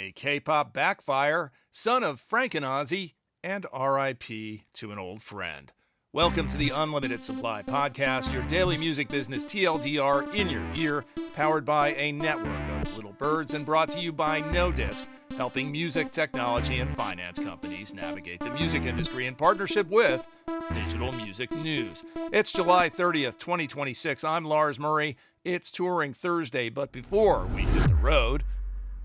a K-pop backfire, son of Franken-Ozzy, and R.I.P. to an old friend. Welcome to the Unlimited Supply Podcast, your daily music business TLDR in your ear, powered by a network of little birds and brought to you by No Disc, helping music, technology, and finance companies navigate the music industry in partnership with Digital Music News. It's July 30th, 2026. I'm Lars Murray. It's Touring Thursday, but before we hit the road,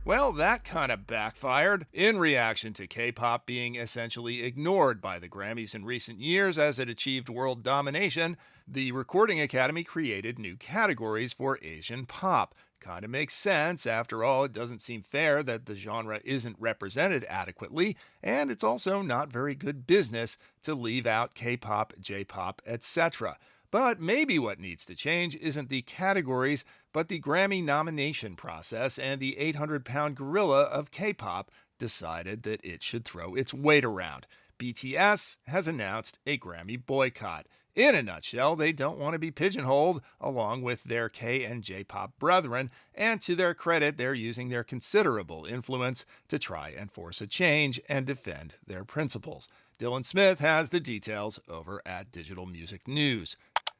well, that kind of backfired in reaction to K-pop being essentially ignored by the Grammys in recent years as it achieved world domination. The Recording Academy created new categories for Asian pop. Kind of makes sense. After all, it doesn't seem fair that the genre isn't represented adequately, and it's also not very good business to leave out K-pop, J-pop, etc. But maybe what needs to change isn't the categories, but the Grammy nomination process, and the 800-pound gorilla of K-pop decided that it should throw its weight around. BTS has announced a Grammy boycott. In a nutshell, they don't want to be pigeonholed along with their K and J-pop brethren, and to their credit, they're using their considerable influence to try and force a change and defend their principles. Dylan Smith has the details over at Digital Music News.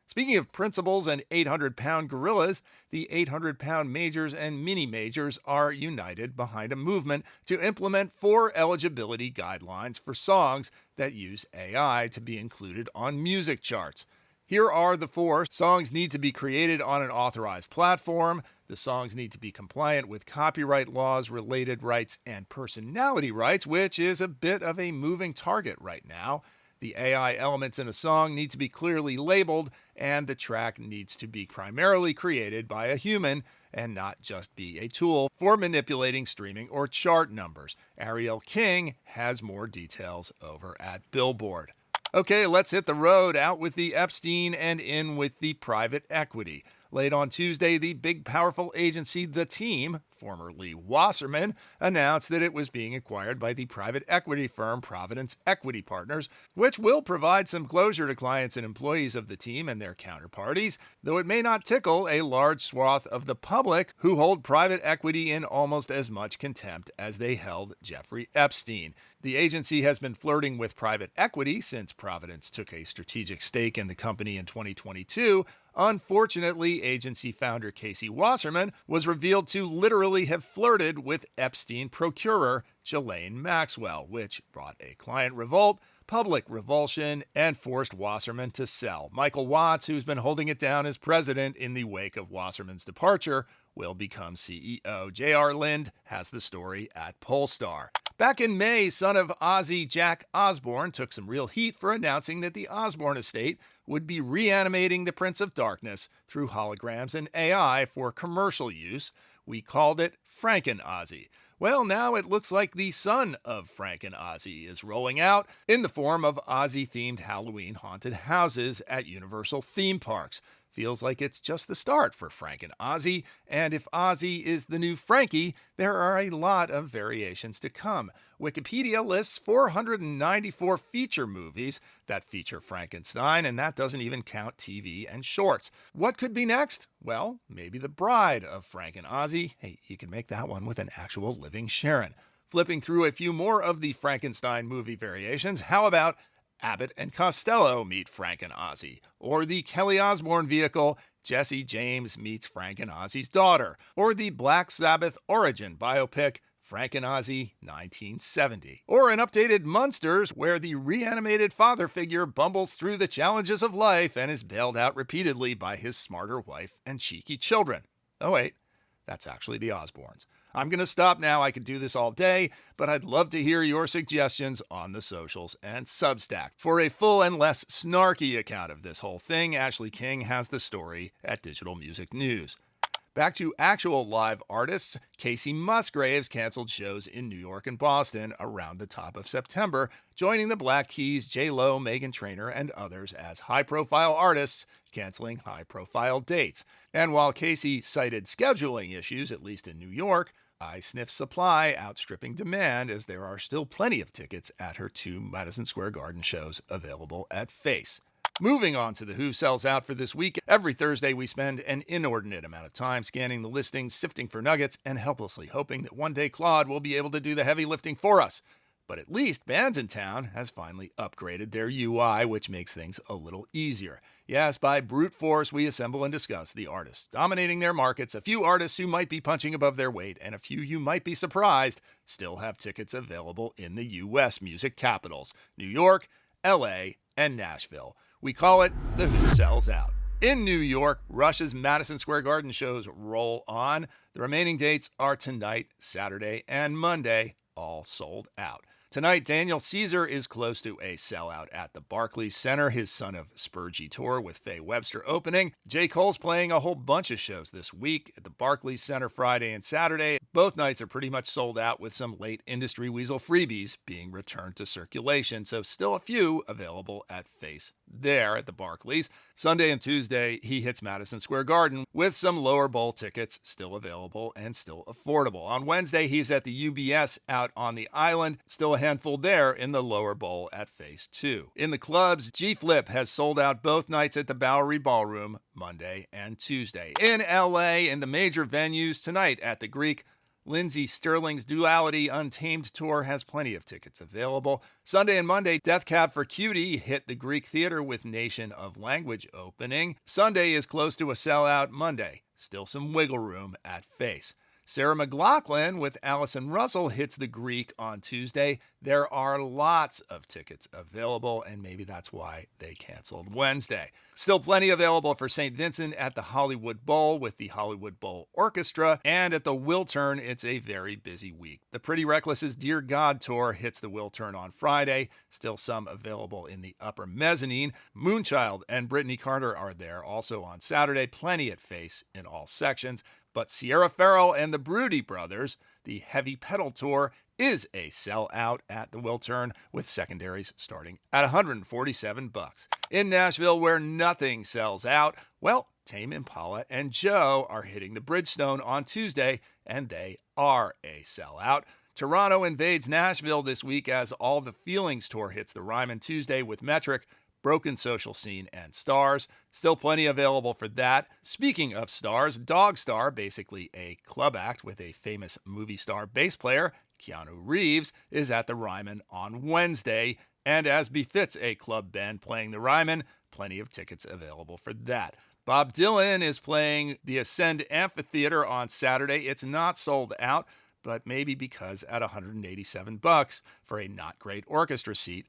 Speaking of principles and 800-pound gorillas, the 800-pound majors and mini-majors are united behind a movement to implement 4 eligibility guidelines for songs that use AI to be included on music charts. Here are the 4. Songs need to be created on an authorized platform. The songs need to be compliant with copyright laws, related rights, and personality rights, which is a bit of a moving target right now. The AI elements in a song need to be clearly labeled, and the track needs to be primarily created by a human and not just be a tool for manipulating streaming or chart numbers. Ariel King has more details over at Billboard. Okay, let's hit the road, out with the Epstein and in with the private equity. Late on Tuesday, the big powerful agency The Team, formerly Wasserman, announced that it was being acquired by the private equity firm Providence Equity Partners, which will provide some closure to clients and employees of The Team and their counterparties, though it may not tickle a large swath of the public who hold private equity in almost as much contempt as they held Jeffrey Epstein. The agency has been flirting with private equity since Providence took a strategic stake in the company in 2022. Unfortunately, agency founder Casey Wasserman was revealed to literally have flirted with Epstein procurer Ghislaine Maxwell, which brought a client revolt, public revulsion, and forced Wasserman to sell. Michael Watts, who's been holding it down as president in the wake of Wasserman's departure, will become CEO. J.R. Lind has the story at Polestar. Back in May, son of Ozzy, Jack Osbourne, took some real heat for announcing that the Osbourne estate would be reanimating the Prince of Darkness through holograms and AI for commercial use. We called it Franken-Ozzy. Well, now it looks like the son of Franken-Ozzy is rolling out in the form of Ozzy-themed Halloween haunted houses at Universal theme parks. Feels like it's just the start for Franken-Ozzy, and if Ozzy is the new Frankie, there are a lot of variations to come. Wikipedia lists 494 feature movies that feature Frankenstein, and that doesn't even count TV and shorts. What could be next? Well, maybe the bride of Franken-Ozzy. Hey, you can make that one with an actual living Sharon. Flipping through a few more of the Frankenstein movie variations, how about Abbott and Costello meet Franken-Ozzy, or the Kelly Osbourne vehicle, Jesse James meets Franken-Ozzy's daughter, or the Black Sabbath origin biopic, Franken-Ozzy 1970, or an updated Munsters where the reanimated father figure bumbles through the challenges of life and is bailed out repeatedly by his smarter wife and cheeky children. Oh wait, that's actually the Osbournes. I'm going to stop now. I could do this all day, but I'd love to hear your suggestions on the socials and Substack. For a full and less snarky account of this whole thing, Ashley King has the story at Digital Music News. Back to actual live artists, Kacey Musgraves canceled shows in New York and Boston around the top of September, joining the Black Keys, J-Lo, Meghan Trainor, and others as high-profile artists canceling high-profile dates. And while Kacey cited scheduling issues, at least in New York, I sniff supply outstripping demand, as there are still plenty of tickets at her 2 Madison Square Garden shows available at Face. Moving on to the Who Sells Out for this week. Every Thursday, we spend an inordinate amount of time scanning the listings, sifting for nuggets, and helplessly hoping that one day Claude will be able to do the heavy lifting for us. But at least Bands in Town has finally upgraded their UI, which makes things a little easier. Yes, by brute force, we assemble and discuss the artists dominating their markets, a few artists who might be punching above their weight, and a few you might be surprised still have tickets available in the U.S. music capitals, New York, L.A., and Nashville. We call it the Who Sells Out. In New York, Rush's Madison Square Garden shows roll on. The remaining dates are tonight, Saturday, and Monday, all sold out. Tonight, Daniel Caesar is close to a sellout at the Barclays Center, his Son of Spurgey tour with Faye Webster opening. J. Cole's playing a whole bunch of shows this week at the Barclays Center Friday and Saturday. Both nights are pretty much sold out, with some late Industry Weasel freebies being returned to circulation, so still a few available at Face there at the Barclays. Sunday and Tuesday, he hits Madison Square Garden with some lower bowl tickets still available and still affordable. On Wednesday, he's at the UBS out on the island, still a handful there in the lower bowl at Phase 2. In the clubs, G-Flip has sold out both nights at the Bowery Ballroom, Monday and Tuesday. In LA, in the major venues, tonight at the Greek, Lindsey Sterling's Duality Untamed tour has plenty of tickets available. Sunday and Monday, Death Cab for Cutie hit the Greek Theater with Nation of Language opening. Sunday is close to a sellout. Monday, still some wiggle room at Face. Sarah McLachlan with Allison Russell hits the Greek on Tuesday. There are lots of tickets available, and maybe that's why they canceled Wednesday. Still plenty available for St. Vincent at the Hollywood Bowl with the Hollywood Bowl Orchestra, and at the Wiltern, it's a very busy week. The Pretty Reckless's Dear God tour hits the Wiltern on Friday. Still some available in the upper mezzanine. Moonchild and Brittany Carter are there also on Saturday. Plenty at Face in all sections. But Sierra Farrell and the Broody Brothers, the Heavy Pedal Tour, is a sellout at the Wiltern, with secondaries starting at $147. In Nashville, where nothing sells out, well, Tame Impala and Joe are hitting the Bridgestone on Tuesday, and they are a sellout. Toronto invades Nashville this week as All the Feelings tour hits the Ryman Tuesday with Metric, Broken Social Scene, and Stars. Still plenty available for that. Speaking of stars, Dog Star, basically a club act with a famous movie star bass player, Keanu Reeves, is at the Ryman on Wednesday, and as befits a club band playing the Ryman, plenty of tickets available for that. Bob Dylan is playing the Ascend Amphitheater on Saturday. It's not sold out, but maybe because at $187 for a not great orchestra seat,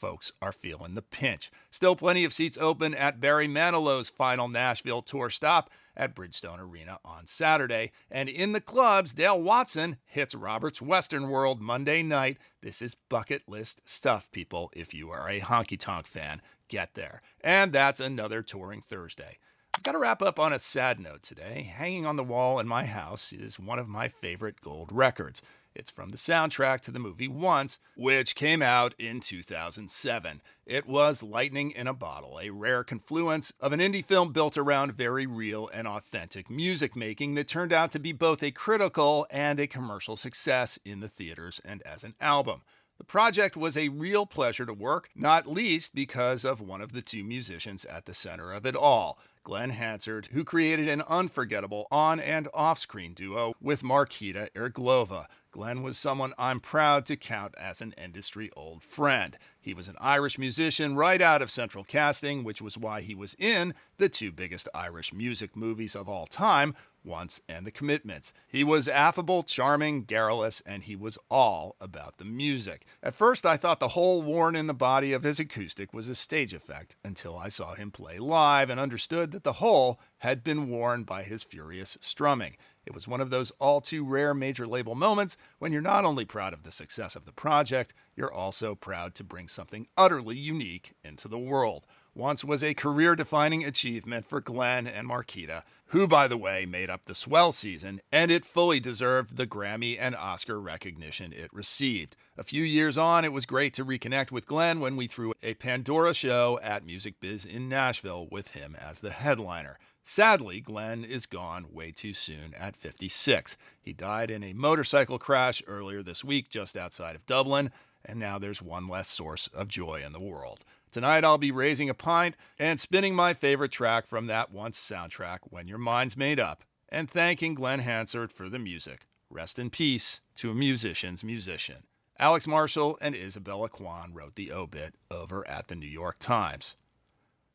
folks are feeling the pinch. Still plenty of seats open at Barry Manilow's final Nashville tour stop at Bridgestone Arena on Saturday. And in the clubs, Dale Watson hits Robert's Western World Monday night. This is bucket list stuff, people. If you are a honky-tonk fan, get there. And that's another touring Thursday. I've got to wrap up on a sad note today. Hanging on the wall in my house is one of my favorite gold records. It's from the soundtrack to the movie Once, which came out in 2007. It was Lightning in a Bottle, a rare confluence of an indie film built around very real and authentic music making that turned out to be both a critical and a commercial success in the theaters and as an album. The project was a real pleasure to work, not least because of one of the two musicians at the center of it all, Glen Hansard, who created an unforgettable on- and off-screen duo with Markita Irglova. Glen was someone I'm proud to count as an industry old friend. He was an Irish musician right out of Central Casting, which was why he was in the two biggest Irish music movies of all time, Once and The Commitments. He was affable, charming, garrulous, and he was all about the music. At first, I thought the hole worn in the body of his acoustic was a stage effect until I saw him play live and understood that the hole had been worn by his furious strumming. It was one of those all-too-rare major label moments when you're not only proud of the success of the project, you're also proud to bring something utterly unique into the world. Once was a career-defining achievement for Glen and Markita, who, by the way, made up the swell season, and it fully deserved the Grammy and Oscar recognition it received. A few years on, it was great to reconnect with Glen when we threw a Pandora show at Music Biz in Nashville with him as the headliner. Sadly, Glen is gone way too soon at 56. He died in a motorcycle crash earlier this week just outside of Dublin, and now there's one less source of joy in the world. Tonight I'll be raising a pint and spinning my favorite track from that once soundtrack, When Your Mind's Made Up, and thanking Glen Hansard for the music. Rest in peace to a musician's musician. Alex Marshall and Isabella Kwan wrote the obit over at the New York Times.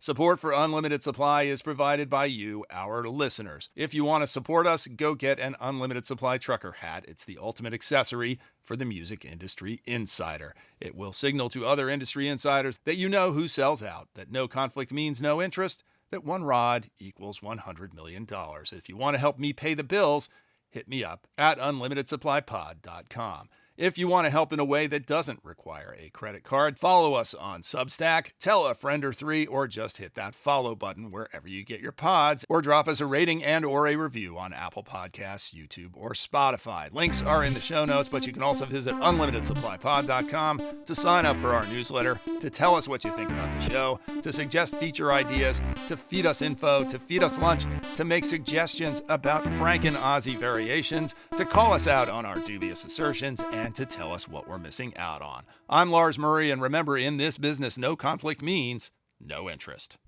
Support for Unlimited Supply is provided by you, our listeners. If you want to support us, go get an Unlimited Supply trucker hat. It's the ultimate accessory for the music industry insider. It will signal to other industry insiders that you know who sells out, that no conflict means no interest, that one rod equals $100 million. If you want to help me pay the bills, hit me up at unlimitedsupplypod.com. If you want to help in a way that doesn't require a credit card, follow us on Substack, tell a friend or three, or just hit that follow button wherever you get your pods, or drop us a rating and or a review on Apple Podcasts, YouTube, or Spotify. Links are in the show notes, but you can also visit unlimitedsupplypod.com to sign up for our newsletter, to tell us what you think about the show, to suggest feature ideas, to feed us info, to feed us lunch, to make suggestions about Franken-Ozzy variations, to call us out on our dubious assertions, and to tell us what we're missing out on. I'm Lars Murray, and remember, in this business, no conflict means no interest.